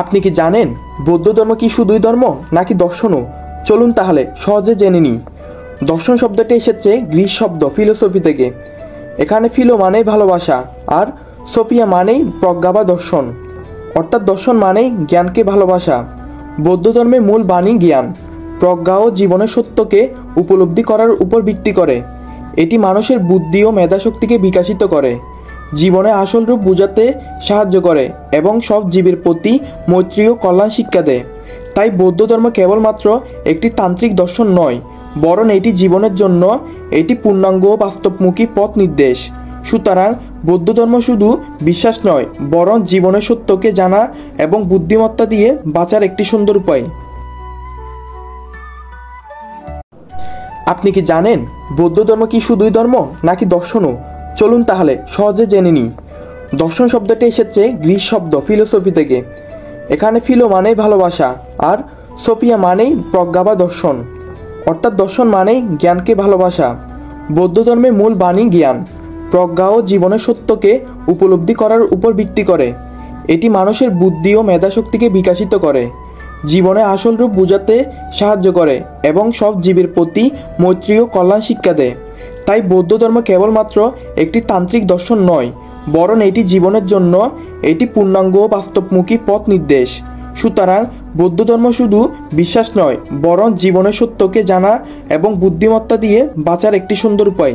আপনি কি জানেন বৌদ্ধ ধর্ম কি শুধুই ধর্ম নাকি দর্শনও? চলুন তাহলে সহজে জেনে নিই। দর্শন শব্দটি এসেছে গ্রিক শব্দ ফিলোসফি থেকে। এখানে ফিলো মানেই ভালোবাসা আর সোফিয়া মানেই প্রজ্ঞা বা দর্শন, অর্থাৎ দর্শন মানেই জ্ঞানকে ভালোবাসা। বৌদ্ধ ধর্মের মূল বাণী জ্ঞান, প্রজ্ঞা ও জীবনের সত্যকে উপলব্ধি করার উপর ভিত্তি করে। এটি মানুষের বুদ্ধি ও মেধাশক্তিকে বিকশিত করে, জীবনে আসল রূপ বোঝাতে সাহায্য করে এবং সব জীবের প্রতি মৈত্রী ও কল্যাণ শিক্ষা দেয়। তাই বৌদ্ধ ধর্ম কেবলমাত্র একটি তান্ত্রিক দর্শন নয়, বরং এটি জীবনের জন্য এটি পূর্ণাঙ্গ ও বাস্তবমুখী পথ নির্দেশ। সুতরাং বৌদ্ধ ধর্ম শুধু বিশ্বাস নয়, বরং জীবনের সত্যকে জানা এবং বুদ্ধিমত্তা দিয়ে বাঁচার একটি সুন্দর উপায়। আপনি কি জানেন বৌদ্ধ ধর্ম কি শুধুই ধর্ম নাকি দর্শনও? চলুন তাহলে সহজে জেনে নিই। দর্শন শব্দটি এসেছে গ্রিক শব্দ ফিলোসফি থেকে। এখানে ফিলো মানেই ভালোবাসা আর সোফিয়া মানেই প্রজ্ঞা বা দর্শন, অর্থাৎ দর্শন মানেই জ্ঞানকে ভালোবাসা। বৌদ্ধ ধর্মের মূল বাণী জ্ঞান, প্রজ্ঞা ও জীবনের সত্যকে উপলব্ধি করার উপর ভিত্তি করে। এটি মানুষের বুদ্ধি ও মেধাশক্তিকে বিকশিত করে, জীবনে আসল রূপ বোঝাতে সাহায্য করে এবং সব জীবের প্রতি মৈত্রী ও কল্যাণ শিক্ষা দেয়। তাই বৌদ্ধ ধর্ম কেবলমাত্র একটি তান্ত্রিক দর্শন নয়, বরং এটি জীবনের জন্য এটি পূর্ণাঙ্গ ও বাস্তবমুখী পথ নির্দেশ। সুতরাং বৌদ্ধ ধর্ম শুধু বিশ্বাস নয়, বরং জীবনের সত্যকে জানা এবং বুদ্ধিমত্তা দিয়ে বাঁচার একটি সুন্দর উপায়।